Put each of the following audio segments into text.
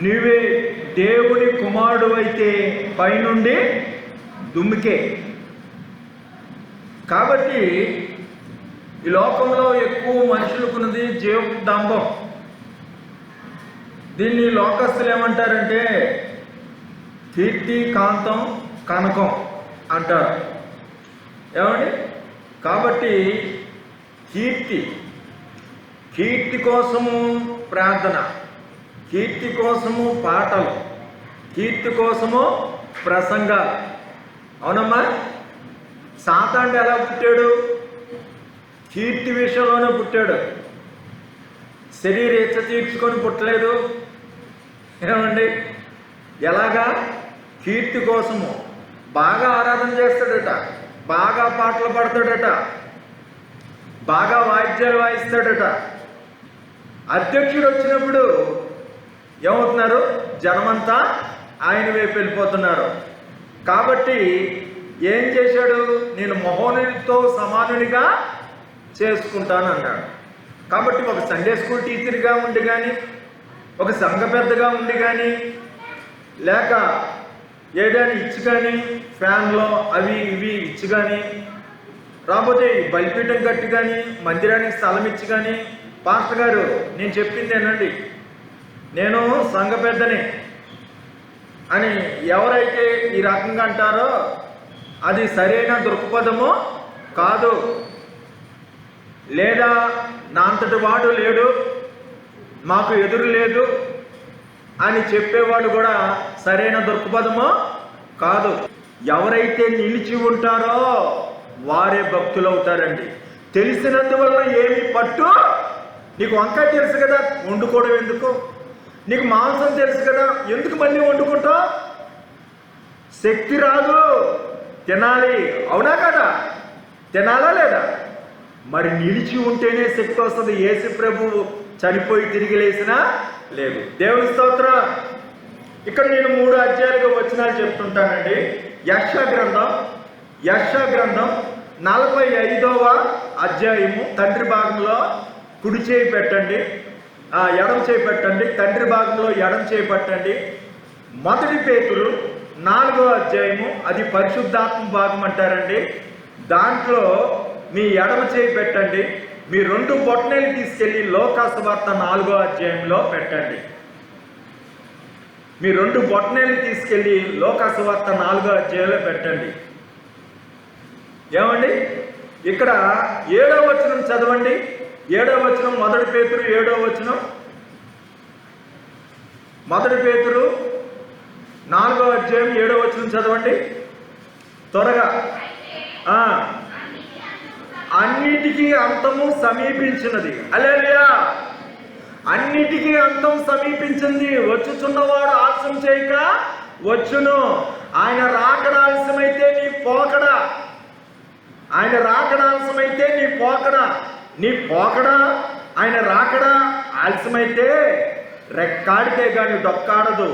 నీవే దేవుని కుమారుడు అయితే పైనుండి దుమ్మికే. కాబట్టి ఈ లోకంలో ఎక్కువ మనుషులకున్నది జీవదంభం. దీన్ని లోకస్తులు ఏమంటారంటే కీర్తి, కాంతం, కనకం అంటారు. ఏమండి? కాబట్టి కీర్తి కోసము ప్రార్థన, కీర్తి కోసము పాటలు, కీర్తి కోసము ప్రసంగాలు. అవునమ్మా? సాతానుడు ఎలా పుట్టాడు? కీర్తి విషయంలోనే పుట్టాడు. శరీర ఇచ్చ తీర్చుకొని పుట్టలేదు. ఏమండి? ఎలాగా? కీర్తి కోసము. బాగా ఆరాధన చేస్తాడట, బాగా పాటలు పాడతాడట, బాగా వాయిద్యాలు వాయిస్తాడట. అధ్యక్షుడు వచ్చినప్పుడు ఏమవుతున్నారు? జనమంతా ఆయన వైపు వెళ్ళిపోతున్నారు. కాబట్టి ఏం చేశాడు? నేను మహోన్నతునితో సమానునిగా చేసుకుంటాను అన్నాడు. కాబట్టి ఒక సండే స్కూల్ టీచర్గా ఉండి కానీ, ఒక సంఘ పెద్దగా ఉండి కానీ, లేక ఏదైనా ఇచ్చి కానీ, ఫ్యాన్లో అవి ఇవి ఇచ్చి కానీ, రాకపోతే బలిపీఠం కట్టి కానీ, మందిరానికి స్థలం ఇచ్చి కానీ, పాస్టర్ గారు నేను చెప్పింది ఏనండి, నేను సంఘ పెద్దనే అని ఎవరైతే ఈ రకంగా అంటారో అది సరైన దృక్పథము కాదు. లేదా నా అంతటి వాడు లేడు, మాకు ఎదురు లేదు అని చెప్పేవాడు కూడా సరైన దృక్పథము కాదు. ఎవరైతే నిలిచి ఉంటారో వారే భక్తులు అవుతారండి. తెలిసినందువల్ల ఏమి పట్టు? నీకు వంకాయ తెలుసు కదా, వండుకోవడం ఎందుకు? నీకు మాంసం తెలుసు కదా, ఎందుకు మళ్ళీ వండుకుంటావు? శక్తి రాదు, తినాలి. అవునా కదా? తినాలా లేదా? మరి నిలిచి ఉంటేనే శక్తి వస్తుంది. యేసు ప్రభువు చనిపోయి తిరిగి లేసినా లేదు. దేవుని స్తోత్రం. ఇక్కడ నేను 3 అధ్యాయాలుగా వచనాలు చెప్తుంటానండి. యెషయా గ్రంథం 45వ అధ్యాయము. తండ్రి భాగంలో కుడి చేయి పెట్టండి, ఎడమ చేయి పెట్టండి. తండ్రి భాగంలో ఎడమ చేయి పెట్టండి. 1 పేతురు 4వ అధ్యాయము, అది పరిశుద్ధాత్మ భాగం అంటారండి. దాంట్లో మీ ఎడమ చేయి పెట్టండి. మీ 2 బొట్టనేలు తీసుకెళ్ళి లోకాసు వార్త 4వ అధ్యాయంలో పెట్టండి. మీ 2 బొట్టనేలు తీసుకెళ్ళి లోకాసు వార్త 4వ అధ్యాయంలో పెట్టండి. ఏమండి? ఇక్కడ 7వ వచనం చదవండి. 7వ వచనం 1 పేతురు 7వ వచనం. 1 పేతురు 4వ అధ్యాయం 7వ వచనం చదవండి త్వరగా. అన్నిటికీ అంతము సమీపించినది. హల్లెలూయా! అన్నిటికీ అంతం సమీపించింది. వచ్చుచున్నవాడు ఆలస్యం చేయక వచ్చును. ఆయన రాకడ ఆలస్యమైతే నీ పోకడ. ఆయన రాకడ ఆలస్యమైతే నీ పోకడ. నీ పోకడ ఆయన రాకడ ఆలస్యమైతే రెక్కాడితే కానీ డొక్కాడదు.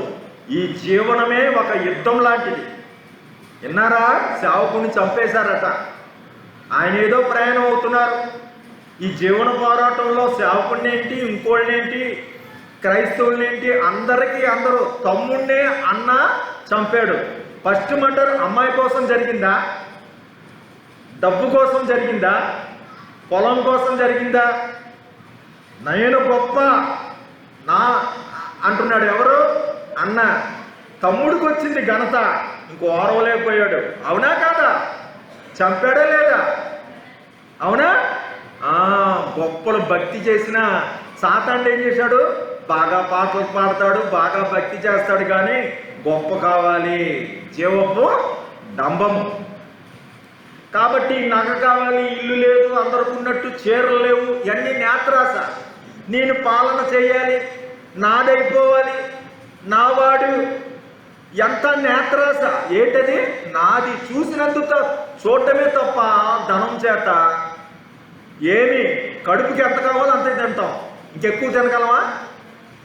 ఈ జీవనమే ఒక యుద్ధం లాంటిది. విన్నారా? సేవకుని చంపేశారట. ఆయన ఏదో ప్రయాణం అవుతున్నారు. ఈ జీవన పోరాటంలో సేవకుడినేంటి, ఇంకోళ్ళనేంటి, క్రైస్తవులనేంటి, అందరూ తమ్ముడినే అన్న చంపాడు. ఫస్ట్ మర్డర్ అమ్మాయి కోసం జరిగిందా? డబ్బు కోసం జరిగిందా? పొలం కోసం జరిగిందా? నేను గొప్ప నా అంటున్నాడు. ఎవరు? అన్న. తమ్ముడికి వచ్చింది ఘనత, ఇంకో ఓరవలేకపోయాడు. అవునా కాదా? చంపాడా లేదా? అవునా? గొప్పలు భక్తి చేసిన సాతానుడు ఏం చేశాడు? బాగా పాటలు పాడతాడు, బాగా భక్తి చేస్తాడు, కానీ గొప్ప కావాలి, జీవపు డంబము. కాబట్టి నగ కావాలి, ఇల్లు లేదు, అందరికి ఉన్నట్టు చీరలు లేవు, ఇవన్నీ నేత్రాస. నేను పాలన చేయాలి, నాదైపోవాలి, నావాడు, ఎంత నేత్రాస. ఏంటది? నాది. చూసినందుకు చూడటమే తప్ప ధనం చేత ఏమి కడుపుకి ఎంత కావాలో అంతే తింటాం. ఇంకెక్కువ తినగలమా?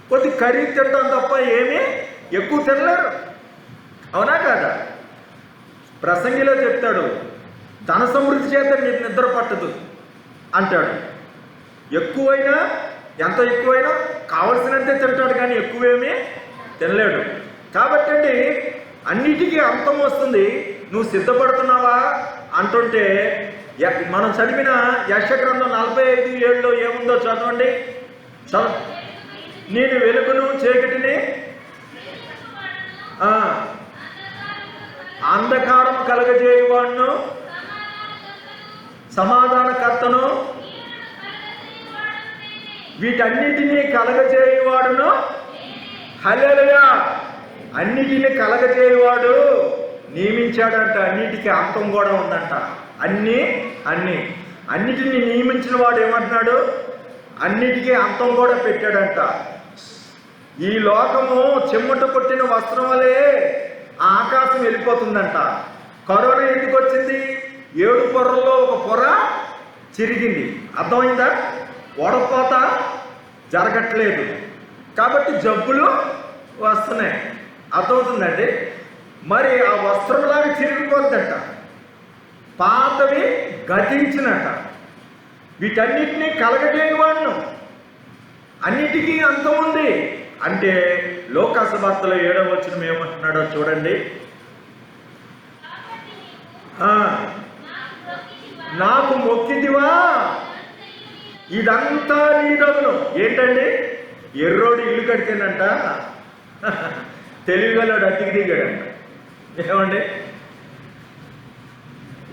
కొద్ది ఖరీదు తింటాం తప్ప ఏమీ ఎక్కువ తినలేరు. అవునా కాదా? ప్రసంగిలో చెప్తాడు, ధన సమృద్ధి చేత నీకు నిద్ర పట్టదు అంటాడు. ఎక్కువైనా ఎంత ఎక్కువైనా కావలసినంతే తింటాడు, కానీ ఎక్కువేమీ తినలేడు. కాబట్టి అండి అన్నిటికీ అంతం వస్తుంది. నువ్వు సిద్ధపడుతున్నావా అంటుంటే మనం చదివిన యెషయా గ్రంథం 45:7 ఏముందో చదవండి. నేను వెలుగును చీకటిని అంధకారం కలగజేయవాడును సమాధానకర్తను వీటన్నిటినీ కలగజేయవాడును. హల్లెలూయా. అన్నిటిని కలగజేయవాడు నియమించాడంట. అన్నిటికీ అంతం కూడా ఉందంట. అన్నిటిని నియమించిన వాడు ఏమంటున్నాడు? అన్నిటికీ అంతం కూడా పెట్టాడంట. ఈ లోకము చెమ్మట కొట్టిన వస్త్రం వలె ఆ ఆకాశం వెళ్ళిపోతుందంట. కరోనా ఎందుకు వచ్చింది? 7 పొరల్లో ఒక పొర చిరిగింది. అర్థమైందా? వడపోత జరగట్లేదు కాబట్టి జబ్బులు వస్తున్నాయి. అర్థమవుతుందండి. మరి ఆ వస్త్రంలాగా చిరిగిపోతుందంట, పాతవి గతించినట. వీటన్నిటినీ కలగజేయవాడును, అన్నిటికీ అంతం ఉంది అంటే లోకాసువార్తలో 7వ వచనం ఏమంటున్నాడో చూడండి. నాకు మొక్కిదివా ఇదంతా నీదగును. ఏంటండి? ఎర్రోడు ఇల్లు కడితేనంట తెలివిగలడు అద్దెకి దిగాడంట. ఏమండి?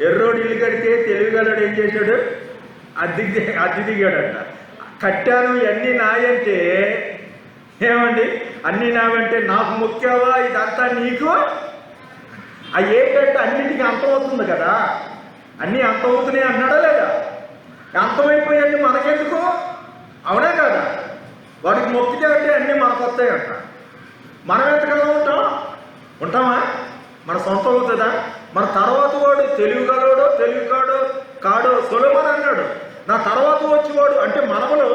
ఎర్రోడు ఇల్లు కడితే తెలివిగలడు ఏం చేశాడు? అద్దె దిగాడంట. కట్టాను ఇవన్నీ నాయంటే ఏమండి? అన్నీ నావంటే నాకు మొక్కావా ఇదంతా నీకు? ఏంటంటే అన్నిటికీ అంతమవుతుంది కదా. అన్నీ అంతమవుతున్నాయి అన్నాడా లేదా? అంతమైపోయాన్ని మనకెందుకు? అవునా కదా? వాడికి మొక్కితే అంటే అన్నీ మనకు వస్తాయంట. మనం ఎంతకదా ఉంటామా? మన సొంతం అవుతుందా? మన తర్వాత వాడు తెలివిగలవాడో కాడో సొలొమోను అన్నాడు, నా తర్వాత వచ్చేవాడు అంటే మనములు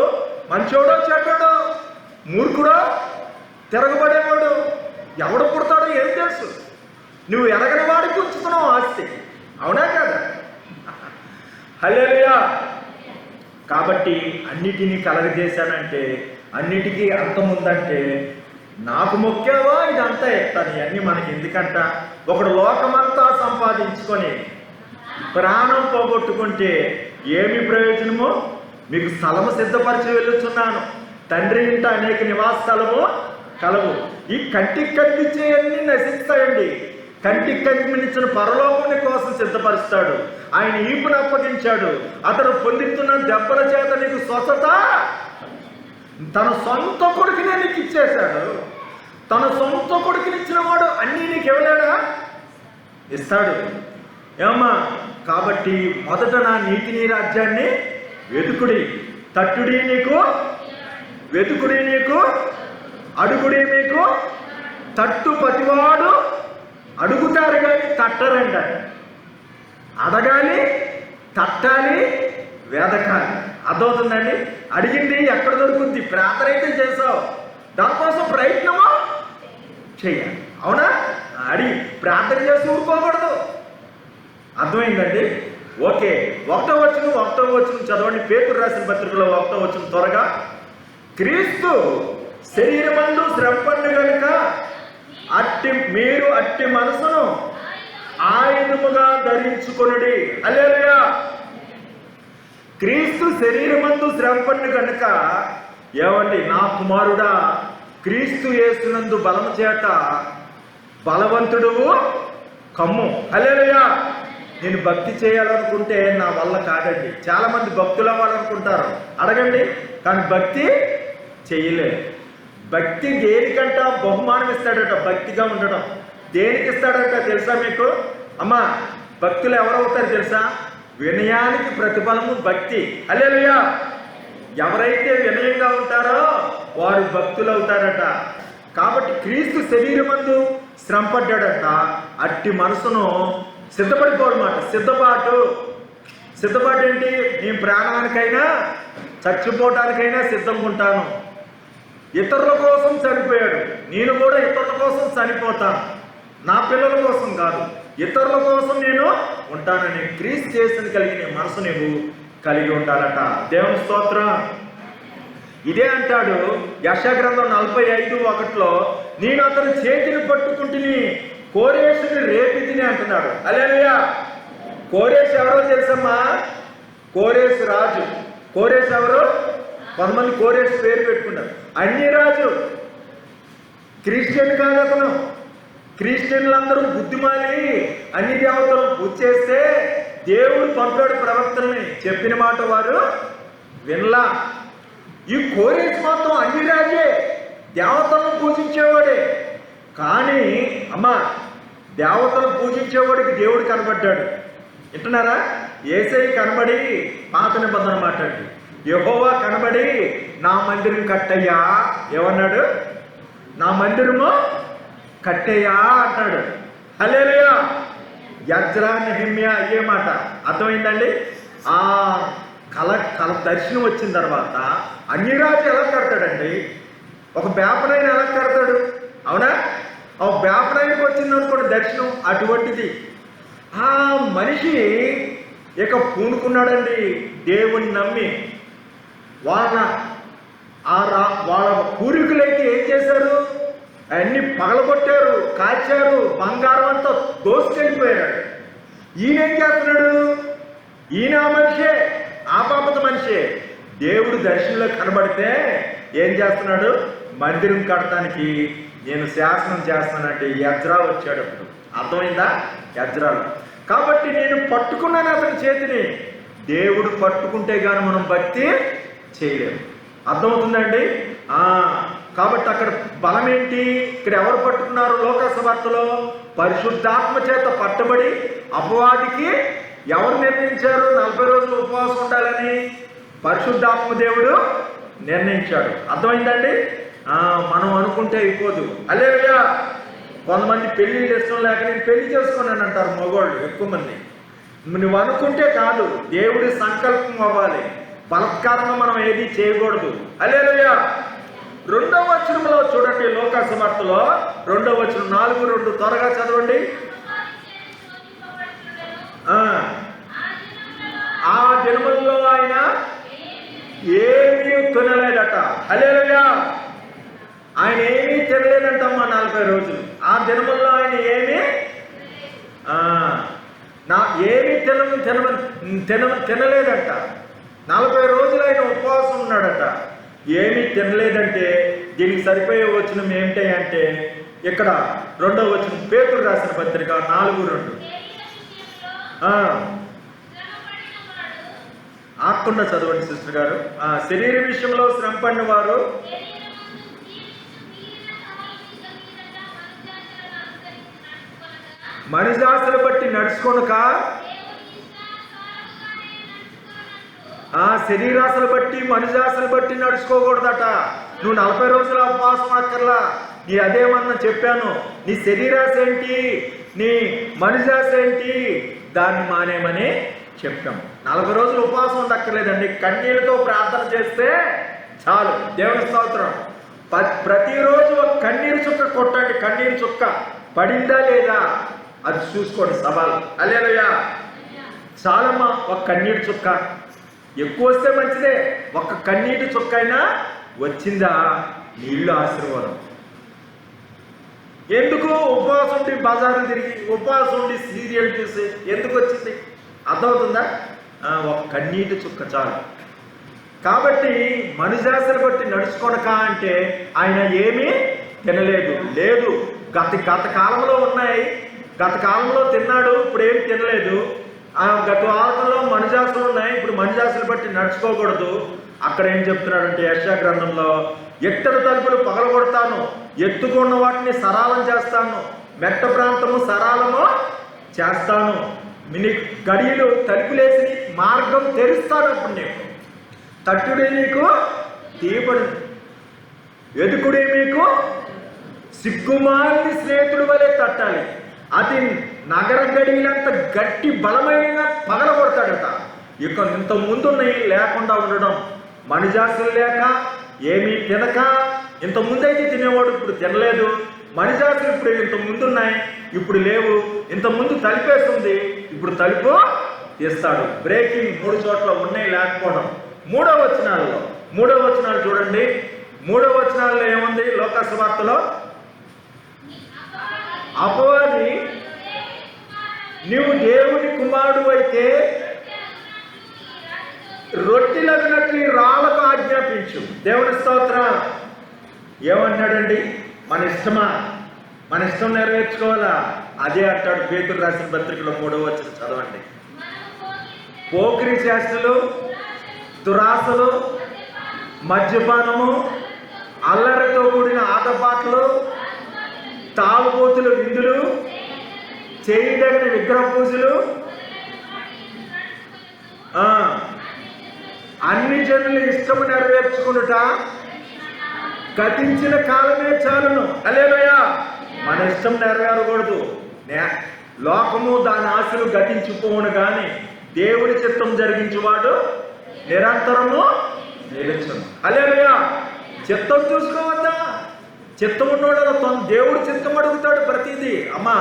మంచోడో చెడ్డాడో మూర్ఖుడో తిరగబడేవాడు ఎవడు పుడతాడో ఏం తెలుసు? నువ్వు ఎరగని వాడికి ఉంచుతున్నావు ఆస్తి. అవునా కదా? హల్లెలూయా. కాబట్టి అన్నిటినీ కలగజేశానంటే అన్నిటికీ అంతం ఉందంటే నాకు మొక్కావా ఇదంతా ఎత్తాను. ఇవన్నీ మనకి ఎందుకంట? ఒకడు లోకమంతా సంపాదించుకొని ప్రాణం పోగొట్టుకుంటే ఏమి ప్రయోజనమో? మీకు స్థలము సిద్ధపరిచి వెళ్ళుచున్నాను, తండ్రి ఇంట అనేక నివాస స్థలము కలవు. ఈ కంటికి కనిపించేవన్నీ నశిస్తాయండి. కంటికి కనిపించిన పరలోకం కోసం సిద్ధపరుస్తాడు. ఆయన ఈపును అప్పగించాడు. అతడు పొందుతున్న దెబ్బల చేత నీకు స్వస్థత తన సొంత కొడుకునే నీకు ఇచ్చేశాడు. తన సొంత కొడుకునిచ్చిన వాడు అన్నీ నీకు ఇవ్వలేడా? ఇస్తాడు. ఏమ్మా? కాబట్టి మొదట నా నీతిని రాజ్యాన్ని వెతుకుడి, తట్టుడి నీకు, వెతుకుడి నీకు, అడుగుడి మీకు. తట్టు ప్రతివాడు అడుగుతారు కానీ తట్టరంట. అడగాలి, తట్టాలి, వెదకాలి. అర్థమవుతుందండి? అడిగింది ఎక్కడ దొరుకుద్ది? ప్రార్థన అయితే చేసావు, దానికోసం ప్రయత్నమో చెయ్యాలి. అవునా? అడిగి ప్రార్థన చేసి ఊరుకోకూడదు. అర్థమైందండి? ఓకే. 1వ వచనం చదవండి. పేతురు రాసిన పత్రికలో 1వ వచనం త్వరగా. క్రీస్తు శరీరమందు శ్రమపడిన కనుక మీరు అట్టి మనసును ఆయుధముగా ధరించుకొనుడి. హల్లెలూయా. క్రీస్తు శరీరమందు శ్రమపడిన కనుక ఏమండి? నా కుమారుడా, క్రీస్తు యేసునందు బలము చేత బలవంతుడువు కమ్ము. హల్లెలూయా. నేను భక్తి చేయాలనుకుంటే నా వల్ల కాదండి. చాలామంది భక్తులు అవ్వాలనుకుంటారు, అడగండి, కానీ భక్తి చేయలేదు. భక్తి దేనికంట బహుమానం ఇస్తాడట. భక్తిగా ఉండడం దేనికి ఇస్తాడట తెలుసా మీకు? అమ్మా, భక్తులు ఎవరవుతారు తెలుసా? వినయానికి ప్రతిఫలము భక్తి. హల్లెలూయా. ఎవరైతే వినయంగా ఉంటారో వారు భక్తులు అవుతారట. కాబట్టి క్రీస్తు శరీరమందు శ్రమపడ్డాడట. అట్టి మనసును సిద్ధపడిపోవడమాట. సిద్ధపాటు ఏంటి? నేను ప్రాణానికైనా చచ్చిపోవటానికైనా సిద్ధంగా ఉంటాను. ఇతరుల కోసం చనిపోయాడు, నేను కూడా ఇతరుల కోసం చనిపోతాను. నా పిల్లల కోసం కాదు, ఇతరుల కోసం నేను ఉంటానని క్రీస్తు చేసిన కలిగిన మనసు నువ్వు కలిగి ఉండాలట. దేవుని స్తోత్రం. ఇదే అంటాడు యెషయా గ్రంథం 45:1 నేను అతని చేతిని పట్టుకుంటుని కోరేసుని రేపితిని అంటున్నాడు. హల్లెలూయా. కోరేసు ఎవరో తెలుసమ్మా? కోరేసు రాజు. కోరేసు ఎవరు? కొంతమంది కోరేసు పేరు పెట్టుకున్నారు. అన్ని రాజు, క్రిస్టియన్ కాదు అతను. క్రిస్టియన్లందరూ బుద్ధిమాలి అన్ని దేవతలను పూజ చేస్తే దేవుడు పంపాడు ప్రవక్తల్ని, చెప్పిన మాట వారు వినలా. ఈ కోరేసు మాత్రం అన్ని రాజే, దేవతలను పూజించేవాడే. కానీ అమ్మా, దేవతలను పూజించేవాడికి దేవుడు కనబడ్డాడు. వింటున్నారా? యేసయ్య కనబడి పాత నిబంధన మాట్లాడి, యెహోవా కనబడి నా మందిరం కట్టయ్యా ఏమన్నాడు? నా మందిరము కట్టయ్యా అంటాడు. హల్లెలూయా. యజ్రా నెహెమ్యా అయ్యే మాట అర్థమైందండి. ఆ కల దర్శనం వచ్చిన తర్వాత అన్ని రాజు ఎలా కడతాడండి? ఒక బేపనైన ఎలా కడతాడు? అవునా? ఒక బేపనైనకి వచ్చింది అనుకోండి దర్శనం, అటువంటిది. ఆ మనిషి ఇక పూనుకున్నాడండి దేవుని నమ్మి. వాళ్ళ పూర్వీకులైతే ఏం చేశారు? అన్ని పగలగొట్టారు, కాల్చారు, బంగారం అంతా దోసుకెళ్ళిపోయాడు. ఈయన ఏం చేస్తున్నాడు? ఈయన ఆ మనిషే, ఆ పాపత మనిషే. దేవుడు దర్శనంలో కనబడితే ఏం చేస్తున్నాడు? మందిరం కడటానికి నేను శాసనం చేస్తానంటే యజ్రా వచ్చాడు. అప్పుడు అర్థమైందా? యజ్రాలు. కాబట్టి నేను పట్టుకున్నాను అతని చేతిని. దేవుడు పట్టుకుంటే కానీ మనం భక్తి చేయలేము. అర్థమవుతుందండి? కాబట్టి అక్కడ బలం ఏంటి? ఇక్కడ ఎవరు పట్టుకున్నారు? లోకసభలో పరిశుద్ధాత్మ చేత పట్టబడి అపవాదికి ఎవరు నిర్ణయించారు 40 రోజులు ఉపవాసం ఉండాలని? పరిశుద్ధాత్మ దేవుడు నిర్ణయించాడు. అర్థమైందండి? మనం అనుకుంటే అయిపోదు. హల్లెలూయా. కొంతమంది పెళ్లిళ్ళు ఇష్టం లేక నేను పెళ్లి చేసుకున్నాను అంటారు మగవాళ్ళు ఎక్కువ మంది. నువ్వు అనుకుంటే కాదు, దేవుడి సంకల్పం అవ్వాలి. బలత్కారంగా మనం ఏది చేయకూడదు. హల్లెలూయా. 2వ వచనంలో చూడండి, లోకసువార్తలో 2వ వచనం 4:2 త్వరగా చదవండి. ఆ దినములలో ఆయన ఏమీ తినలేదట. హల్లెలూయా. ఆయన ఏమీ తినలేదంటమ్మా 40 రోజులు. ఆ దినముల్లో ఆయన ఏమీ తినలేదంట. 40 రోజులు ఆయన ఉపవాసం ఉన్నాడట. ఏమీ తినలేదంటే దీనికి సరిపోయే వచనం ఏంటంటే ఇక్కడ 2వ వచనం పేతురు రాసిన పత్రిక 4:2. ఆకుండా చదవండి సిస్టర్ గారు. శరీర విషయంలో శ్రమ పడిన వారు మనిషాశలు బట్టి నడుచుకొనక, శరీరాశలు బట్టి మనిషాశలు బట్టి నడుచుకోకూడదట. నువ్వు 40 రోజుల ఉపవాసం అక్కర్లా. నీ అదేమన్నా చెప్పాను, నీ శరీరాశ ఏంటి, నీ మనిషాశ ఏంటి, దాన్ని మానేమని చెప్పాము. 40 రోజులు ఉపవాసం ఉండక్కర్లేదండి. కన్నీళ్ళతో ప్రార్థన చేస్తే చాలు. దేవుని స్తోత్రం. ప్రతిరోజు ఒక కన్నీరు చుక్క కొట్టండి. కన్నీరు చుక్క పడిందా లేదా అది చూసుకోండి. సవాల్. హల్లెలూయా. చాలమ్మా ఒక కన్నీటి చుక్క. ఎక్కువ వస్తే మంచిదే. ఒక్క కన్నీటి చుక్క అయినా వచ్చిందా నీళ్ళు ఆశీర్వాదం. ఎందుకు ఉపవాసం ఉండి బజార్లు తిరిగి, ఉపవాసం ఉండి సీరియల్ చూసి ఎందుకు వచ్చింది? అర్థమవుతుందా? ఒక కన్నీటి చుక్క చాలు. కాబట్టి మనుజాసలు బట్టి నడుచుకొనక అంటే ఆయన ఏమీ తినలేదు. లేదు, గత కాలంలో ఉన్నాయి. గత కాలంలో తిన్నాడు, ఇప్పుడు ఏం తినలేదు. గత కాలంలో మనుజాసలు ఉన్నాయి, ఇప్పుడు మనుజాసలు బట్టి నడుచుకోకూడదు. అక్కడ ఏం చెప్తున్నాడంటే యెషయా గ్రంథంలో, ఎత్తడి తలుపులు పగలగొడతాను, ఎత్తుకున్న వాటిని సరాలం చేస్తాను, మెట్ట ప్రాంతము సరాలము చేస్తాను, మిని గడియలు తలుపులేసి మార్గం తెరుస్తాను. అప్పుడు నీకు తట్టుడే నీకు తీయబడి, వెతుకుడే మీకు సిగ్గుమాలిన స్నేహితుడి వలె తట్టాలి. అది నగర గడియలంత గట్టి బలమైన పగలగొడతాడట. ఇక ఇంత ముందున్నాయి లేకుండా ఉండడం, మణిజాసులు లేక ఏమీ తినక, ఇంత ముందైతే తినేవాడు ఇప్పుడు తినలేదు. మణిజాసులు ఇప్పుడు ఇంత ముందున్నాయి, ఇప్పుడు లేవు. ఇంత ముందు తలిపేస్తుంది, ఇప్పుడు తలుపు తీస్తాడు. బ్రేకింగ్ 3 చోట్ల ఉన్నాయి లేకపోవడం. 3వ వచనాల్లో 3వ వచనాలు చూడండి. 3వ వచనాల్లో ఏముంది? లోకాసు వార్తలో అపవాది నీవు దేవుని కుమారుడు అయితే రొట్టెలగినట్లు రాళ్ళకు ఆజ్ఞాపించు. దేవుని స్తోత్రం. ఏమన్నాడండి? మన ఇష్టమా? మన ఇష్టం నెరవేర్చుకోవాలా? అదే అంటాడు పేతురు రాసిన పత్రికలో 3వ వచనం చదవండి. పోకిరి చేష్టలు, దురాశలు, మద్యపానము, అల్లరితో కూడిన ఆటపాటలు, తాగుబోతుల విందులు, చేయదగిన విగ్రహ పూజలు, అన్ని జనుల ఇష్టము నెరవేర్చుకునుట గతించిన కాలమే చాలును. హల్లెలూయా. మన ఇష్టం నెరవేరకూడదు. లోకము దాని ఆశలు గతించిపోవును కానీ దేవుని చిత్తం జరిగించేవాడు నిరంతరము నిలుచును. హల్లెలూయా. చిత్తం చూసుకోవద్దా? చిత్తం ఉన్నవాడు తన దేవుడు చిత్తం అడుగుతాడు ప్రతిదీ. అమ్మా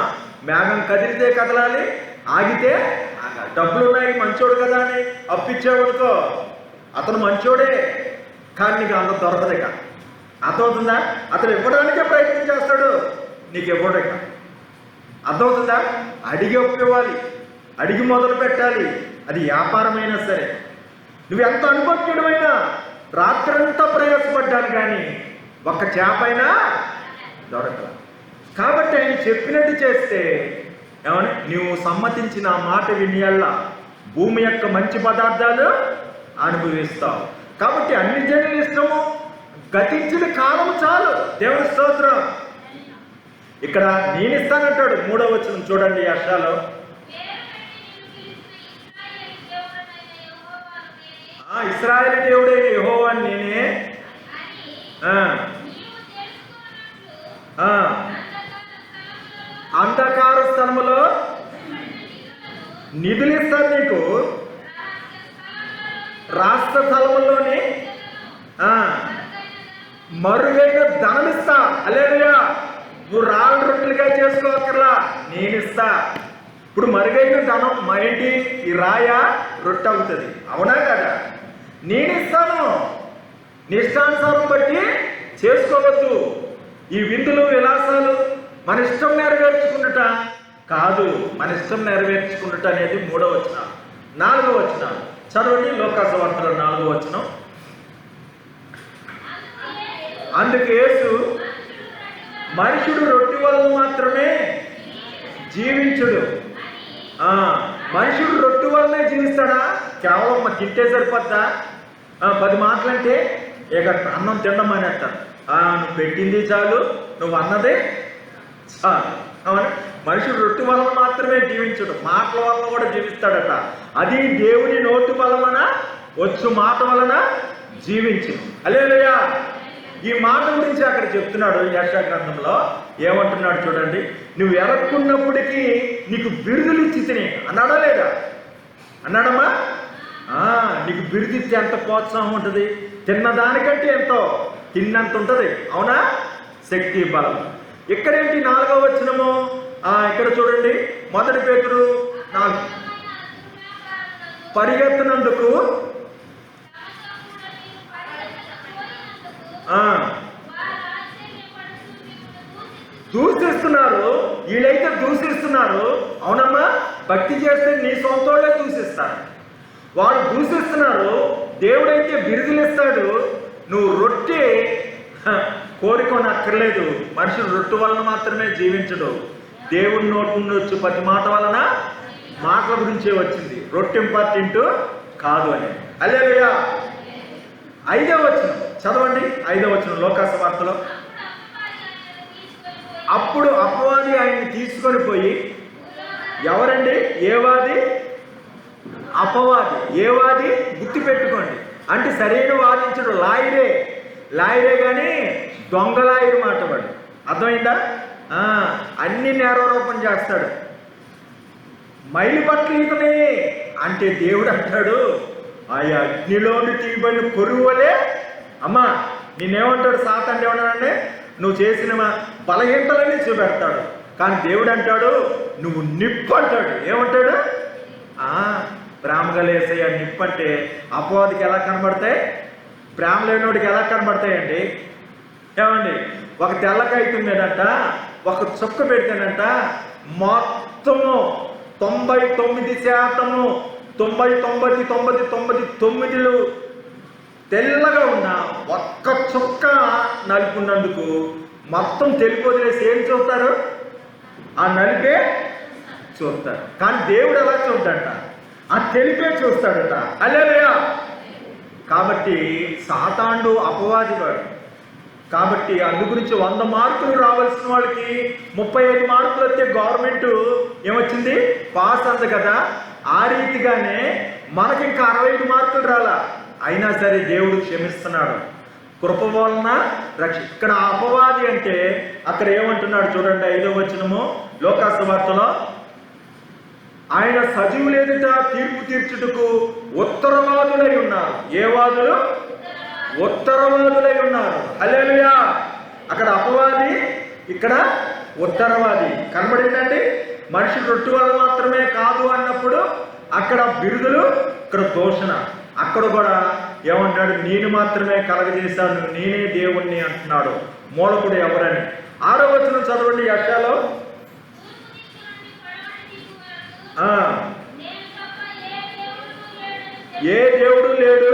మేఘం కదిలితే కదలాలి, ఆగితే డబ్బులు ఉన్నాయి మంచోడు కదా అని అప్పిచ్చావనుకో అతను మంచోడే, కానీ నీకు అంత దొరకదు. ఇక అర్థమవుతుందా? అతను ఇవ్వడానికే ప్రయత్నం చేస్తాడు, నీకు ఇవ్వడు. ఇక అర్థమవుతుందా? అడిగి ఒప్పివ్వాలి, అడిగి మొదలు పెట్టాలి. అది వ్యాపారమైనా సరే. నువ్వు ఎంత అనుభవజ్ఞుడమైనా రాత్రంతా ప్రయాసపడ్డాను కానీ ఒక్క చేపైనా దొరకదు. కాబట్టి ఆయన చెప్పినట్టు చేస్తే ఏమని? నువ్వు సమ్మతించిన మాట వినియల్లా భూమి యొక్క మంచి పదార్థాలు అనుభవిస్తావు. కాబట్టి అన్ని జనుల ఇష్టము గతించిన కాలం చాలు. దేవుని స్తోత్రం. ఇక్కడ నేను ఇస్తానంటాడు. 3వ వచనం చూడండి. యెషయాలో ఇశ్రాయేలు దేవుడైన యెహోవా నేనే, అంధకార స్థలములో నిధులు ఇస్తాను నీకు, రాష్ట్ర స్థలములోని మరుగైన ధనం ఇస్తా. హల్లెలూయా. నువ్వు రాళ్ళు రొట్టెలుగా చేసుకోవక్కర్లా, నేను ఇస్తా. ఇప్పుడు మరుగైన ధనం ఏంటి? ఈ రాయ రొట్టె అవుతుంది. అవునా కదా? నేను ఇస్తాను. నీ ఇష్టానుసారం బట్టి చేసుకోవద్దు. ఈ విందులు విలాసాలు మన ఇష్టం నెరవేర్చుకున్నట కాదు. మన ఇష్టం నెరవేర్చుకున్నట అనేది 3వ వచనం. 4వ వచనం చదవండి. లోకాసు వార్తలో 4వ వచనం. అందుకు యేసు మనుషుడు రొట్టె వలన మాత్రమే జీవించుడు. మనుషుడు రొట్టె వలనే జీవిస్తాడా? కేవలం తింటే సరిపోద్దా? 10 మాటలంటే ఇక అన్నం తినడం అని అంటారు. నువ్వు పెట్టింది చాలు, నువ్వు అన్నదే చాలు. అవునా? మనుషుడు రొట్టె వలన మాత్రమే జీవించడు, మాటల వలన కూడా జీవిస్తాడట. అది దేవుని నోటి వలన వచ్చు మాట వలన జీవించు. హల్లెలూయా. ఈ మాట గురించి అక్కడ చెప్తున్నాడు యెషయా గ్రంథంలో. ఏమంటున్నాడు చూడండి. నువ్వు ఎరక్కున్నప్పటికీ నీకు బిరుదులు ఇచ్చి తిని అన్నాడా లేదా? అన్నాడమ్మా. నీకు బిరుదిస్తే ఎంత ప్రోత్సాహం ఉంటుంది? తిన్నదానికంటే ఎంతో తిన్నంత ఉంటుంది. అవునా? శక్తి బలం. ఇక్కడేంటి 4వ వచనము? ఇక్కడ చూడండి. 1 పేతురు 4 పరిగెత్తనందుకు దూషిస్తున్నారు. వీళ్ళైతే దూషిస్తున్నారు. అవునమ్మా. భక్తి చేస్తే నీ సొంతోళ్ళే దూషిస్తారు. వాళ్ళు దూషిస్తున్నారు. దేవుడైతే బిరుదులు ఇస్తాడు. నువ్వు రొట్టె కోరుకొని అక్కర్లేదు. మనుషులు రొట్టె వలన మాత్రమే జీవించడు, దేవుడి నోటి నుండి వచ్చి ప్రతి మాట వలన. మాటల గురించే వచ్చింది, రొట్టె ఇంపార్టెంట్ కాదు అని. హల్లెలూయా. 5వ వచనం చదవండి. 5వ వచనం లోకాసు వార్తలో. అప్పుడు అపవాది ఆయన్ని తీసుకొని పోయి, ఎవరండి? ఏవాది? అపవాది. ఏవాది? గుర్తు పెట్టుకోండి. అంటే సరైన వాదించడు, లాయరే కానీ దొంగ లాయరు మాట వాడు. అర్థమైందా? అన్ని నేరారోపణ చేస్తాడు. మైలు పట్ల ఇతనే అంటే దేవుడు అంటాడు, ఆ అగ్నిలోని తీయబడిన కొరువు వలే. అమ్మా నేనేమంటాడు? సాతాను ఏమన్నాడంటే నువ్వు చేసిన బలహీనతలన్నీ చూపెడతాడు. కానీ దేవుడు అంటాడు నువ్వు నిప్పు అంటాడు. ఏమంటాడు? ప్రేమగా లేసయ్య నిప్పు అంటే అపవాదికి ఎలా కనబడతాయి? ప్రేమ లేనివాడికి ఎలా కనబడతాయండి? ఏమండి, ఒక తెల్లకాయ తిన్నాడంట, ఒక చుక్క పెడితేనంట మొత్తము 99% 99 తెల్లగా ఉన్న ఒక్క చుక్క నలుపున్నందుకు మొత్తం తెలుపు వదిలేసి ఏం చూస్తారు? ఆ నలిపే చూస్తారు. కానీ దేవుడు ఎలా చూద్దంట? ఆ తెలిపే చూస్తాడట. హల్లెలూయా. కాబట్టి సాతానుడు అపవాదివాడు. కాబట్టి అందు గురించి 100 మార్కులు రావాల్సిన వాళ్ళకి 35 మార్కులు వస్తే గవర్నమెంట్ ఏమొచ్చింది? పాస్ అంది కదా. ఆ రీతిగానే మనకి ఇంకా 65 మార్కులు రాలా. అయినా సరే దేవుడు క్షమిస్తున్నాడు. కృప వలన రక్ష. ఇక్కడ అపవాది అంటే అక్కడ ఏమంటున్నాడు చూడండి, 5వ వచనము లోకాసు వార్తలో, ఆయన సజీవుల ఎదుట తీర్పు తీర్చుటకు ఉత్తరవాదులై ఉన్నారు. ఏ వాదులు? ఉత్తరవాదులై ఉన్నారు. హల్లెలూయా. అక్కడ అపవాది, ఇక్కడ ఉత్తరవాది. కనబడిందండి? మనిషి రొట్టు వల్ల మాత్రమే కాదు అన్నప్పుడు అక్కడ బిరుదులు, ఇక్కడ దూషణ. అక్కడ కూడా ఏమంటాడు? నేను మాత్రమే కలగజేశాను, నేనే దేవుణ్ణి అంటున్నాడు. మూలకుడు ఎవరని? 6వ వచనం చదవండి యెషయాలో. ఏ దేవుడు లేడు,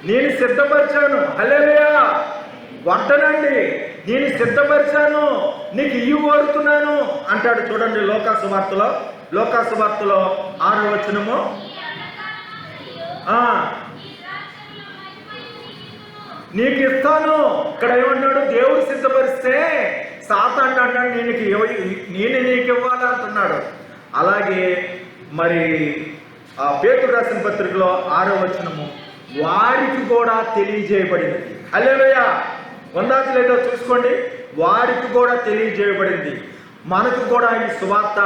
నేను సిద్ధపరిచాను. హల్లెలూయా. వంటనండి నేను సిద్ధపరిచాను, నీకు ఇయ్యి కోరుతున్నాను అంటాడు. చూడండి లోకాసు వార్తలో 6వ వచనము. నీకు ఇస్తాను. ఇక్కడ ఏమన్నాడు? దేవుడు సిద్ధపరిస్తే సాతానుడు అంటాడు నేను నీకు ఇవ్వాలి అంటున్నాడు. అలాగే మరి ఆ పేతురు రాసిన పత్రికలో 6వ వచనము, వారికి కూడా తెలియజేయబడింది. హల్లెలూయా. ఉందాది లేదో చూసుకోండి. వారికి కూడా తెలియజేయబడింది. మనకు కూడా ఈ సువార్త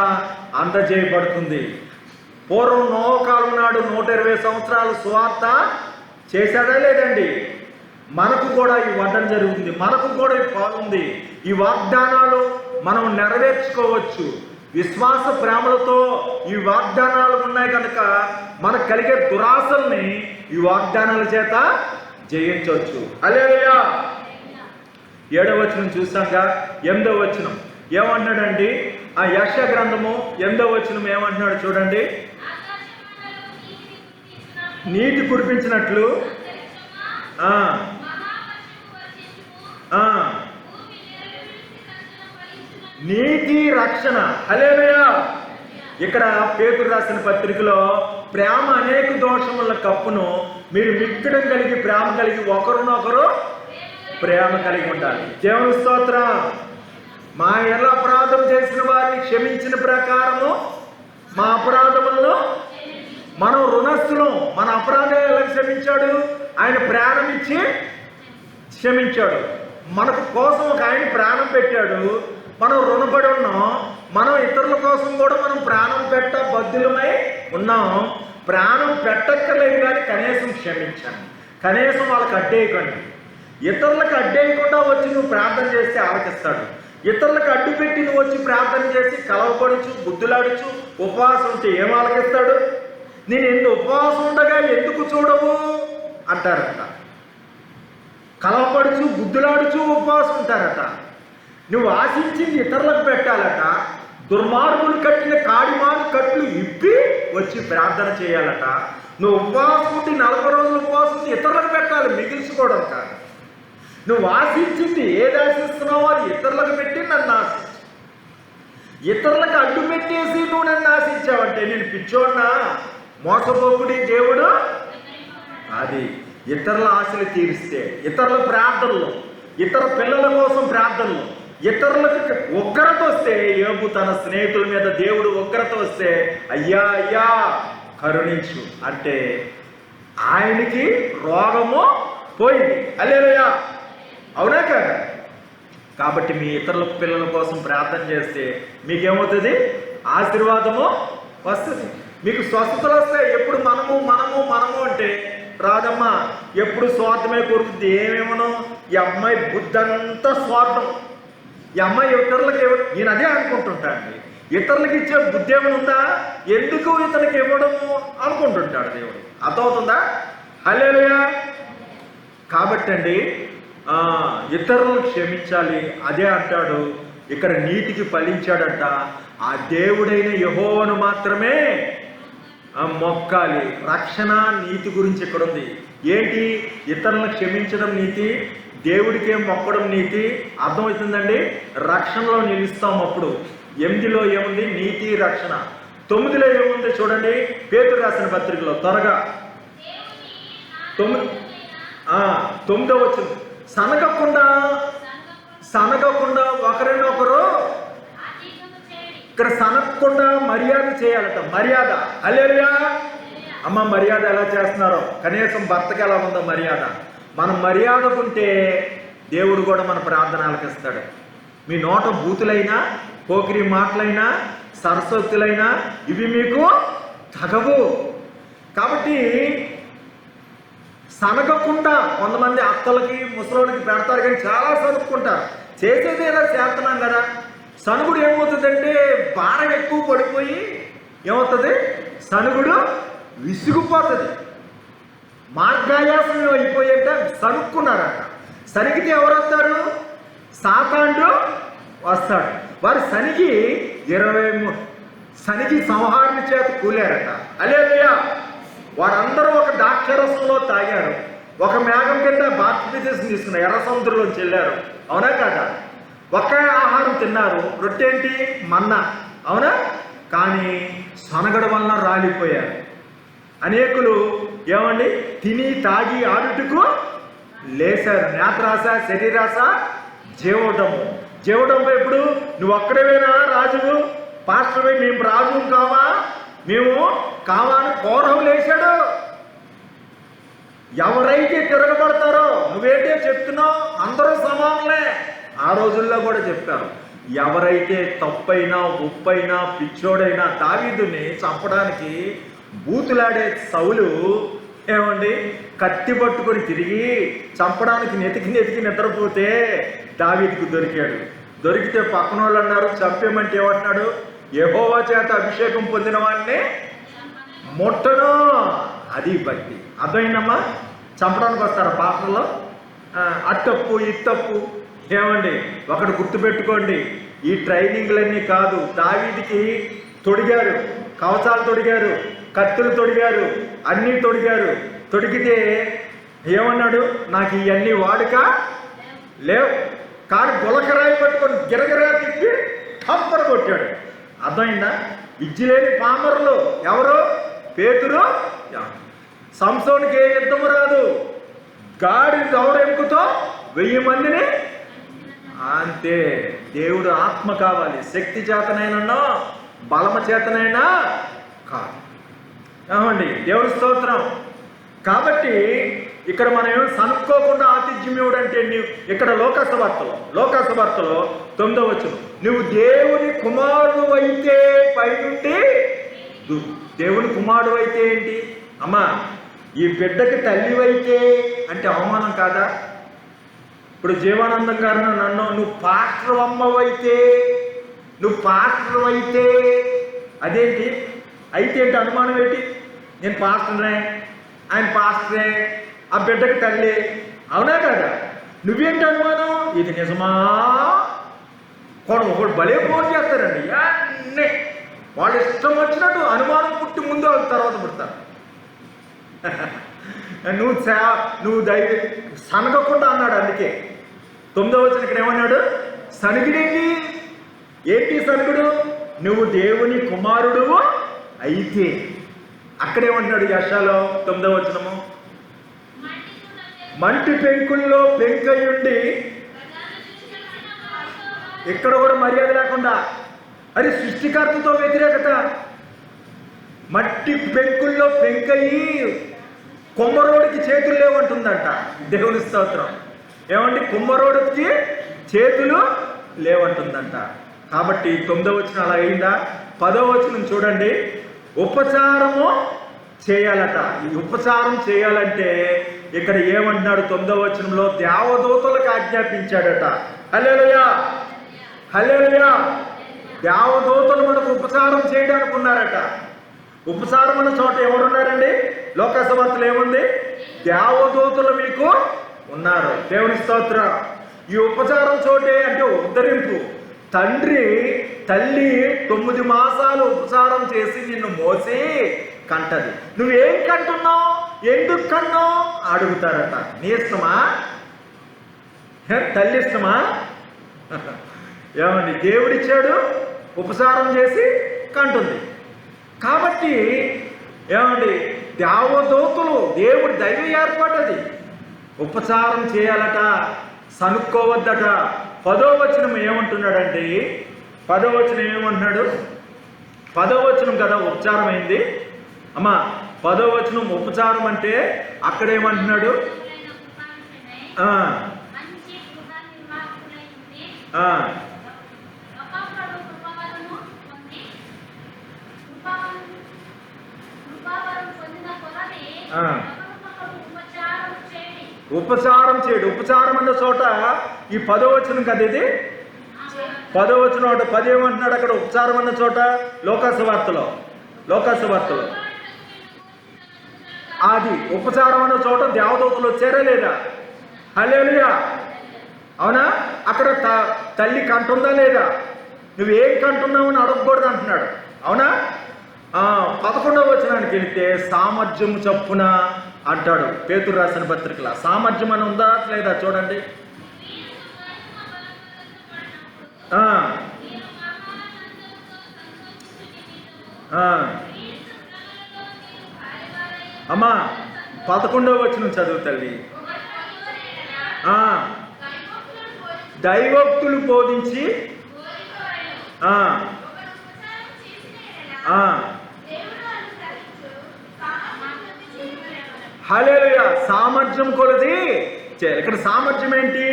అందజేయబడుతుంది. పూర్వం నోవ కాలం నాడు 120 సంవత్సరాలు సువార్త చేశాడా లేదండి? మనకు కూడా ఈ వడ్డం జరుగుతుంది. మనకు కూడా ఈ పాలుంది. ఈ వాగ్దానాలు మనం నెరవేర్చుకోవచ్చు. విశ్వాస ప్రేమలతో ఈ వాగ్దానాలు ఉన్నాయి కనుక మనకు కలిగే దురాశల్ని ఈ వాగ్దానాల చేత జయించవచ్చు. హల్లెలూయా. 7వ వచనం చూసాక 8వ వచనం ఏమంటున్నాడండి? ఆ యెషయా గ్రంథము 8వ వచనం ఏమంటున్నాడు చూడండి. నీటి కురిపించినట్లు నీతి రక్షణ. హల్లెలూయా. ఇక్కడ పేతురు రాసిన పత్రికలో ప్రేమ అనేక దోషముల కప్పును మీరు మిక్కడం కలిగి ప్రేమ కలిగి ఒకరినొకరు ప్రేమ కలిగి ఉండాలి. దేవుని స్తోత్రం. మా ఎలా అపరాధం చేసిన వారిని క్షమించిన ప్రకారము మా అపరాధములను మనం రుణస్థులం. మన అపరాధాలు ఎలా క్షమించాడు? ఆయన ప్రాణం ఇచ్చి క్షమించాడు. మనకు కోసం ఒక ఆయన ప్రాణం పెట్టాడు. మనం రుణపడి ఉన్నాం. మనం ఇతరుల కోసం కూడా మనం ప్రాణం పెట్ట బద్దులమై ఉన్నాం. ప్రాణం పెట్టక్కర్లేదు కానీ కనీసం క్షమించండి. కనీసం వాళ్ళకి అడ్డేయకండి. ఇతరులకు అడ్డేయకుండా వచ్చి నువ్వు ప్రార్థన చేస్తే ఆలకిస్తాడు. ఇతరులకు అడ్డు పెట్టి నువ్వు వచ్చి ప్రార్థన చేసి కలవపడుచు బుద్ధులాడుచు ఉపవాసం ఉంటే ఏం ఆలకిస్తాడు? నేను ఎందుకు ఉపవాసం ఉండగా ఎందుకు చూడవు అంటారట. కలవపడుచు బుద్ధులాడుచు ఉపవాసం ఉంటారట. నువ్వు ఆశించింది ఇతరులకు పెట్టాలట. దుర్మార్గులు కట్టిన కాడిమారు కట్లు ఇప్పి వచ్చి ప్రార్థన చేయాలట. నువ్వు ఉపవాసం ఉండి 40 రోజులు ఉపవాసం ఇతరులకు పెట్టాలి, మిగిల్చుకోవడం కాదు. నువ్వు ఆశించింది ఏది ఆశిస్తున్నావో అది ఇతరులకు పెట్టి నన్ను ఆశించు. ఇతరులకు అడ్డు పెట్టేసి నువ్వు నన్ను ఆశించావంటే నేను పిచ్చోన్నా, మోసపోకుడి దేవుడు. అది ఇతరుల ఆశలు తీరిస్తే, ఇతరుల ప్రార్థనలు, ఇతర పిల్లల కోసం ప్రార్థనలు, ఇతరులకు ఉగ్రత వస్తే, యోబు తన స్నేహితుల మీద దేవుడు ఉగ్రత వస్తే అయ్యా అయ్యా కరుణించు అంటే ఆయనకి రోగము పోయింది. హల్లెలూయా. అవునా కదా? కాబట్టి మీ ఇతరుల పిల్లల కోసం ప్రార్థన చేస్తే మీకేమవుతుంది? ఆశీర్వాదము వస్తుంది. మీకు స్వస్థతలు వస్తాయి. ఎప్పుడు మనము మనము మనము అంటే రాదమ్మా. ఎప్పుడు స్వార్థమే కోరుతుంది. ఏమేమో ఈ అమ్మాయి బుద్ధి అంతా స్వార్థం. ఈ అమ్మాయి ఇతరులకు నేను అదే అనుకుంటుంటా అండి. ఈ ఇతరులకు ఇచ్చే బుద్ధి ఏమైనా ఉందా? ఎందుకు ఇతనికి ఇవ్వడము అనుకుంటుంటాడు దేవుడు. అర్థమవుతుందా? హల్లెలూయా. కాబట్టి అండి ఇతరులను క్షమించాలి. అదే అంటాడు ఇక్కడ, నీతికి ఫలించాడంట. ఆ దేవుడైన యెహోవాను మాత్రమే మొక్కాలి. రక్షణ నీతి గురించి ఇక్కడ ఉంది. ఏంటి? ఇతరులను క్షమించడం నీతి, దేవుడికే మొక్కడం నీతి. అర్థమవుతుందండి? రక్షణలో నిలుస్తాం. అప్పుడు 8లో ఏముంది? నీతి, రక్షణ. 9లో ఏముంది చూడండి, పేతురు రాసిన పత్రికలో త్వరగా 9వ వచనం. సనగకుండా ఒకరినొకరు, ఇక్కడ సనగకుండా మర్యాద చేయాలట. మర్యాద. హల్లెలూయా. అమ్మ, మర్యాద ఎలా చేస్తున్నారో, కనీసం భర్తకి ఎలా ఉందో మర్యాద. మనం మర్యాదకుంటే దేవుడు కూడా మన ప్రార్థన ఆలకిస్తాడు. మీ నోట బూతులైనా, పోకిరి మాటలైనా, సరస్వతులైనా ఇవి మీకు తగవు. కాబట్టి సనగకుండా, కొంతమంది అత్తలకి ముసలోళ్ళకి పెడతారు కానీ చాలా సనుక్కుంటారు. చేసేదేలా చేస్తున్నాం కదా. సనుగుడు ఏమవుతుందంటే భారం ఎక్కువ పడిపోయి ఏమవుతుంది? సనుగుడు విసిగిపోతుంది. మార్గాయాసం అయిపోయేట సనుక్కున్నారట. సనిగితే ఎవరు వస్తారు? సాతానుడు వస్తాడు. వారు సనిగి 23 సనిగి సంహారుని చేత కూలారట. హల్లెలూయా. వారందరూ ఒక ద్రాక్షరసంలో తాగారు, ఒక మేఘం కింద బాప్తిసం తీసుకున్నారు, ఎర్ర సముద్రంలోకి వెళ్ళారు. అవునా కాదా? ఒకే ఆహారం తిన్నారు. రొట్టెంటి? మన్నా. అవునా? కానీ సనగడ వలన రాలిపోయారు. అనేకులు ఏమండి తిని తాగి ఆడుటకు లేశారు. నేత్రాశ, శరీరాశ, జీవటంపై ఇప్పుడు నువ్వు ఒక్కడవేనా రాజువు, పాస్టర్వే, మేము రాజు కావా, మేము కావాలని కోరహం లేచాడు. ఎవరైతే తిరగబడతారో, నువ్వేంటే చెప్తున్నావు, అందరూ సమానులే. ఆ రోజుల్లో కూడా చెప్పారు. ఎవరైతే తప్పైనా, ఉప్పైనా, పిచ్చోడైనా దావీదుని చంపడానికి బూతులాడే సౌలు ఏమండి కత్తి పట్టుకొని తిరిగి చంపడానికి నెతికి నిద్రపోతే దావీదుకు దొరికాడు. దొరికితే పక్కన వాళ్ళు అన్నారు, చంపేమంటే ఏమంటున్నాడు? యెహోవా చేత అభిషేకం పొందిన వాడిని ముట్టను. అది భక్తి. అర్థమైందమ్మా? చంపడానికి వస్తారు పాత్రలో. అట్టప్పు ఇట్టప్పు. ఏమండి ఒకటి గుర్తుపెట్టుకోండి, ఈ ట్రైనింగ్లన్నీ కాదు. దావీదుకి తొడిగారు, కవచాలు తొడిగారు, కత్తులు తొడిగారు, అన్నీ తొడిగారు. తొడిగితే ఏమన్నాడు? నాకు ఇవన్నీ వాడుక లేవు. కానీ గులకరాయి పట్టుకొని గిరగిరా తిప్పి కంపర కొట్టాడు. అర్థమైందా? విద్యలేని పామరులు ఎవరు? పేతురు. సంసోనికి ఏ యుద్ధము రాదు, గాడి దౌడెంకుతో 1000 మందిని అంతే. దేవుడు ఆత్మ కావాలి. శక్తి చేతనైనా బలమ చేతనైనా కాదు. ఏమండి? దేవుడి స్తోత్రం. కాబట్టి ఇక్కడ మనం ఏమో సనుక్కోకుండా ఆతిథ్యముడు అంటే ఇక్కడ లోకసవార్తలో 9వ వచనం, నువ్వు దేవుని కుమారుడు అయితే పైనుండి. దేవుని కుమారుడు అయితే ఏంటి అమ్మా? ఈ బిడ్డకి తల్లివైతే అంటే అవమానం కాదా? ఇప్పుడు జీవానందం గారు నన్ను నువ్వు పాస్టర్ అమ్మవైతే, నువ్వు పాస్టర్ అయితే అదేంటి? అయితే ఏంటి? అనుమానం ఏంటి? నేను పాస్టర్నే, ఆయన పాస్టరే, ఆ బిడ్డకి తల్లి. అవునా కదా? నువ్వేంటి అనుమానం? ఇది నిజమా? ఒకడు భలే ఫోన్ చేస్తారండి. అన్నీ వాళ్ళు ఇష్టం వచ్చినట్టు అనుమానం పుట్టి ముందు వాళ్ళు తర్వాత పుడతారు. నువ్వు సనగకుండా అన్నాడు. అందుకే 9వ వచనం ఇక్కడ ఏమన్నాడు? సనుగుడేంటి? ఏంటి సనుగుడు? నువ్వు దేవుని కుమారుడు అయితే. అక్కడేమంటున్నాడు? యెషయాలో 9వ వచనము, మంటి పెంకుల్లో పెంకయ్యుండి. ఇక్కడ కూడా మర్యాద లేకుండా, అది సృష్టికర్తతో వ్యతిరేకత. మట్టి పెంకుల్లో పెంకయ్యి కుమ్మరోడికి చేతులు లేవంటుందంట. దేవుని స్తోత్రం. ఏమండి? కుమ్మరోడికి చేతులు లేవంటుందంట. కాబట్టి 9వ వచనం అలా అయిందా? 10వ వచనం చూడండి, ఉపచారము చేయాలట. ఈ ఉపచారం చేయాలంటే ఇక్కడ ఏమంటున్నాడు? 9వ వచనంలో దేవదూతలకు ఆజ్ఞాపించాడట. హల్లెలూయా, హల్లెలూయా. దేవదూతలు మనకు ఉపచారం చేయడానికి ఉన్నారట. ఉపచారం అన్న చోట ఎవరున్నారండి? లోకసభలో ఏముంది? దేవదూతలు మీకు ఉన్నారు. దేవుని స్తోత్రం. ఈ ఉపచారం చోటే అంటే ఉద్ధరింపు. తల్లి 9 మాసాలు ఉపచారం చేసి నిన్ను మోసి కంటది. నువ్వేం కంటున్నావు, ఎందుకు కన్నావు అడుగుతారట. నీ ఇష్టమా? తల్లి ఇష్టమా? ఏమండి, దేవుడిచ్చాడు, ఉపచారం చేసి కంటుంది. కాబట్టి ఏమండి, దేవదూతలు దేవుడి దైవ ఏర్పాటు అది. ఉపచారం చేయాలట, సనుక్కోవద్దట. 10వ వచనం ఏమంటున్నాడండి? 10వ వచనం ఏమంటున్నాడు? 10వ వచనం కదా ఉపచారం అయింది అమ్మా. 10వ వచనం ఉపచారం అంటే అక్కడేమంటున్నాడు? ఉపచారం చేయడు. ఉపచారం అన్న చోట ఈ 10వ వచనం కదా ఇది. 10వ వచనం 10 ఏమంటున్నాడు అక్కడ? ఉపచారం అన్న చోట లోకసువార్తలో అది ఉపచారం అన్న చోట దేవదూతలు వచ్చారా లేదా? హల్లెలూయా. అవునా? అక్కడ తల్లి కంటుందా లేదా? నువ్వేం కంటున్నావు అని అడగకూడదు అంటున్నాడు. అవునా? 11వ వచనానికి వెళితే సామర్థ్యం చొప్పున అంటాడు. పేతురు రాసిన పత్రికల సామర్థ్యం అని ఉందా లేదా చూడండి. అమ్మా 11వ వచనం చదువు తల్లి. దైవోక్తులు బోధించి హల్లెలూయా. సామర్థ్యం కొలది. ఇక్కడ సామర్థ్యం ఏంటి?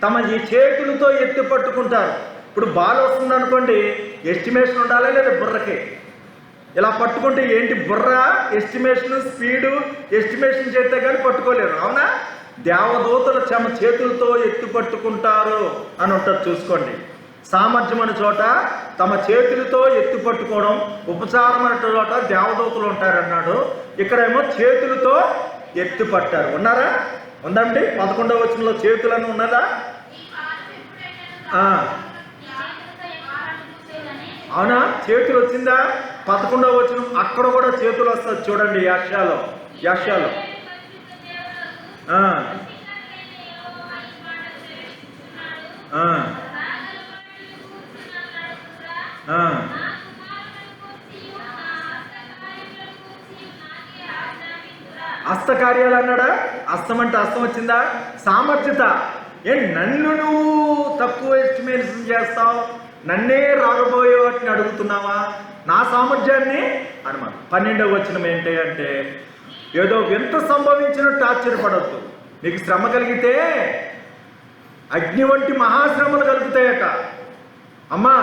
తమ ఈ చేతులతో ఎత్తి పట్టుకుంటారు. ఇప్పుడు బాల్ వస్తుంది అనుకోండి, ఎస్టిమేషన్ ఉండాలా లేదా? బుర్రకి ఇలా పట్టుకుంటే ఏంటి? బుర్ర ఎస్టిమేషన్, స్పీడు ఎస్టిమేషన్ చేస్తే కానీ పట్టుకోలేరు. అవునా? దేవదూతలు తమ చేతులతో ఎత్తి పట్టుకుంటారు అని ఉంటుంది, చూసుకోండి. సామర్థ్యం అనే చోట తమ చేతులతో ఎత్తి పట్టుకోవడం, ఉపచారం అనే చోట దేవదూతలు ఉంటారన్నాడు. ఇక్కడేమో చేతులతో ఎత్తి పట్టారు. ఉన్నారా? ఉందండి. 11వ వచనంలో చేతులను ఉన్నదా? అవునా? చేతులు వచ్చిందా? 11వ వచనం అక్కడ కూడా చేతులు వస్తుంది చూడండి. యాష్యాలో హస్తకార్యాలు అన్నాడా? హస్తం అంటే హస్తం వచ్చిందా? సామర్థ్యత. నన్ను నువ్వు తక్కువ ఎస్టిమేషన్ చేస్తావు, నన్నే రాగబోయే వాటిని అడుగుతున్నావా? నా సామర్థ్యాన్ని అనుమానం. 12వ వచనం ఏంటి అంటే, ఏదో వింత సంభవించినట్టు ఆశ్చర్యపడద్దు. నీకు శ్రమ కలిగితే అగ్ని వంటి మహాశ్రమలు కలుగుతాయట. అమ్మా,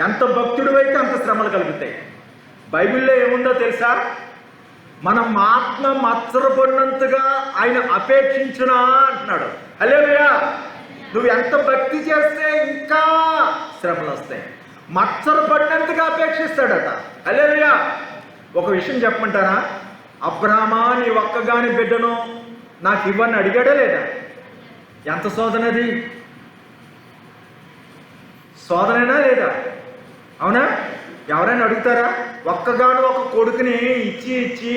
ఎంత భక్తుడు అయితే అంత శ్రమలు కలుగుతాయి. బైబిల్లో ఏముందో తెలుసా? మనం ఆత్మ మత్సరపడినంతగా ఆయన అపేక్షించునా అంటున్నాడు. హల్లెలూయా. నువ్వు ఎంత భక్తి చేస్తే ఇంకా శ్రమలు వస్తాయి. మత్సరపడినంతగా అపేక్షిస్తాడట. హల్లెలూయా. ఒక విషయం చెప్పమంటారా? అబ్రామా, నీ ఒక్కగాని బిడ్డను నాకు ఇవ్వని అడిగాడా లేదా? ఎంత శోధనది? శోధనైనా లేదా? అవునా? ఎవరైనా అడుగుతారా? ఒక్కగాను ఒక కొడుకుని ఇచ్చి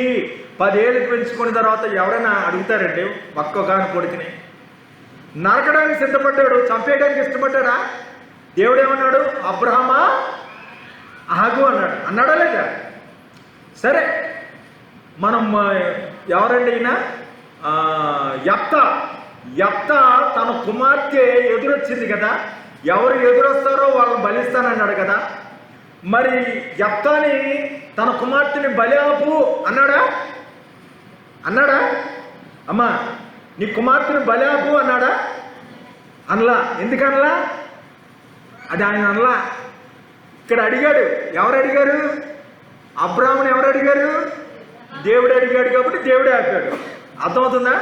10 ఏళ్ళు పెంచుకున్న తర్వాత ఎవరైనా అడుగుతారండి? ఒక్కగాను కొడుకుని నరకడానికి సిద్ధపడ్డాడు, చంపేయడానికి ఇష్టపడ్డాడా? దేవుడు ఏమన్నాడు? అబ్రహామా ఆగు అన్నాడా లేదా? సరే, మనం ఎవరండి ఈయన? యెఫ్తా తన కుమార్తె ఎదురొచ్చింది కదా. ఎవరు ఎదురొస్తారో వాళ్ళని బలిస్తానన్నాడు కదా. మరి యెఫ్తాని తన కుమార్తెని బలి ఆపు అన్నాడా? అమ్మా, నీ కుమార్తెని బలి ఆపు అన్నాడా? అనలా. ఎందుకనలా? అది ఆయన అనలా. ఇక్కడ అడిగాడు. ఎవరు అడిగారు? అబ్రాహాముని ఎవరు అడిగారు? దేవుడు అడిగాడు కాబట్టి దేవుడే ఆపాడు. అర్థమవుతుందా?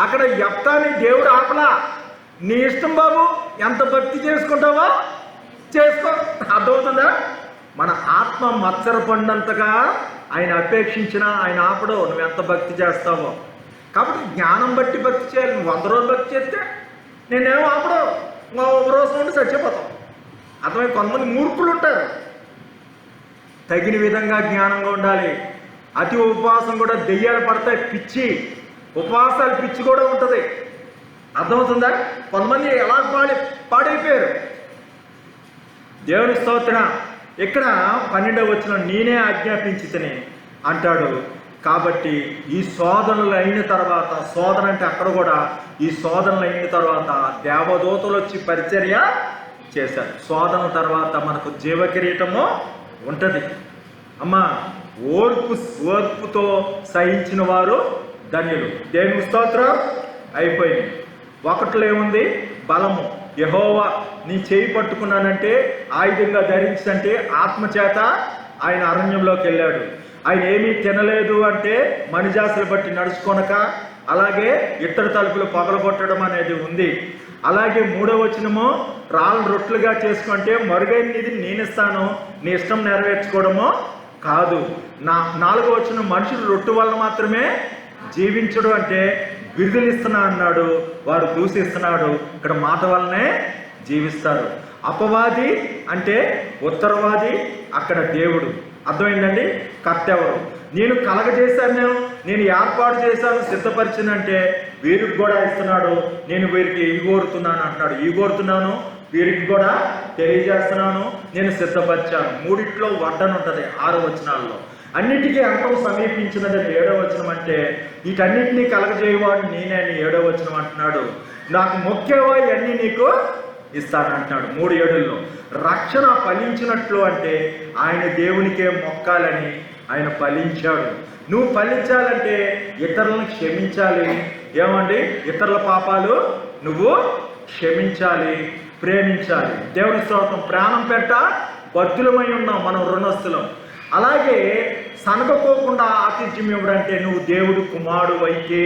అక్కడ యెఫ్తాని దేవుడు ఆపలా. నీ ఇష్టం బాబు, ఎంత భక్తి చేసుకుంటావో చేసుకో. అర్థమవుతుందా? మన ఆత్మ మత్సర పండంతగా ఆయన అపేక్షించినా ఆయన ఆపడు, నువ్వు ఎంత భక్తి చేస్తావో. కాబట్టి జ్ఞానం బట్టి భక్తి చేయాలి. నువ్వు 100 రోజులు భక్తి చేస్తే నేనేమో ఆపడు, ఒక రోజు నుండి చచ్చిపోతాం. అర్థమై కొంతమంది మూర్ఖులు ఉంటారు. తగిన విధంగా జ్ఞానంగా ఉండాలి. అతి ఉపవాసం కూడా దెయ్యాలు పడతాయి, పిచ్చి ఉపవాసాలు పిచ్చి కూడా ఉంటుంది. అర్థమవుతుందా? కొంతమంది ఎలా పాడైపోయారు. దేవుని స్తోత్రం. ఇక్కడ 12వ వచనం, నేనే ఆజ్ఞాపించితిని అంటాడు. కాబట్టి ఈ శోధనలు అయిన తర్వాత, శోధన అంటే అక్కడ కూడా ఈ శోధనలు అయిన తర్వాత దేవదూతలు వచ్చి పరిచర్య చేశారు. శోధన తర్వాత మనకు జీవకిరీటము ఉంటుంది. అమ్మా, ఓర్పుతో సహించిన వారు ధన్యులు. దేవుని స్తోత్రం. అయిపోయింది. ఒకటిలో ఏముంది? బలము. యెహోవా నీ చేయి పట్టుకున్నానంటే, ఆయుధంగా ధరించంటే ఆత్మచేత ఆయన అరణ్యంలోకి వెళ్ళాడు. ఆయన ఏమీ తినలేదు అంటే మణిజాసులు బట్టి నడుచుకొనక, అలాగే ఇత్తడి తలుపులు పగలగొట్టడం అనేది ఉంది. అలాగే 3వ వచనము, రాళ్ళు రొట్టెలుగా చేసుకుంటే మరుగైనది నేను ఇస్తాను, నీ ఇష్టం నెరవేర్చుకోవడమో కాదు. 4వ వచనం, మనుషులు రొట్టె వల్ల మాత్రమే జీవించడు అంటే విడుదల ఇస్తున్నా అన్నాడు, వాడు దూషిస్తున్నాడు. ఇక్కడ మాట వల్లనే జీవిస్తారు. అపవాది అంటే ఉత్తరవాది, అక్కడ దేవుడు. అర్థమైందండి? కర్త ఎవరు? నేను కలగజేశాను, నేను ఏర్పాటు చేశాను, సిద్ధపరిచినంటే వీరికి కూడా ఇస్తున్నాడు. నేను వీరికి ఈ కోరుతున్నాను అంటున్నాడు. ఈ కోరుతున్నాను, వీరికి కూడా తెలియజేస్తున్నాను, నేను సిద్ధపరిచాను. మూడిట్లో వడ్డన ఉంటుంది 6వ వచనాల్లో. అన్నిటికీ అంతం సమీపించినదని 7వ వచనం అంటే వీటన్నిటినీ కలగజేయవాడు నేనే అని 7వ వచనం అంటున్నాడు. నాకు మొక్కేవా ఇవన్నీ నీకు ఇస్తానంటున్నాడు 3:7లో. రక్షణ ఫలించినట్లు అంటే ఆయన దేవునికే మొక్కాలని ఆయన ఫలించాడు. నువ్వు ఫలించాలంటే ఇతరులను క్షమించాలి. ఏమండి? ఇతరుల పాపాలు నువ్వు క్షమించాలి, ప్రేమించాలి. దేవుని స్తోత్రం. ప్రాణం పెట్ట బద్దులమై ఉన్నాం మనం, రుణస్థులం. అలాగే సనగకోకుండా ఆతిథ్యం ఇవ్వడంటే నువ్వు దేవుడు కుమారుడు అయితే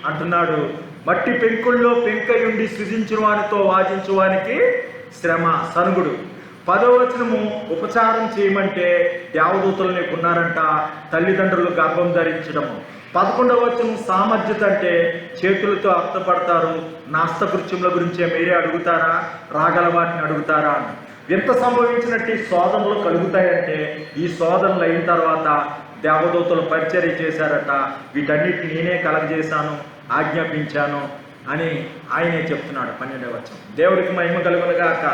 అంటున్నాడు. మట్టి పెంకుల్లో పెంకయుండి సృజించిన వానితో వాదించువానికి శ్రమ, సనుగుడు. 10వ వచనము, ఉపచారం చేయమంటే దేవదూతలు నీకున్నారంట, తల్లిదండ్రులు గర్భం ధరించడము. 11వ వచనం, సామర్థ్యత అంటే చేతులతో అర్థపడతారు, నాస్తకృత్యముల గురించే మీరే అడుగుతారా, రాగల వాటిని అడుగుతారా అని. ఎంత సంభవించినట్టు శోధనలు కలుగుతాయంటే ఈ శోధనలు అయిన తర్వాత దేవదూతలు పరిచర్య చేశారట. వీటన్నిటిని నేనే కలగజేశాను, ఆజ్ఞాపించాను అని ఆయనే చెప్తున్నాడు. 12వ వచనం. దేవుడికి మహిమ కలుగునుగాక.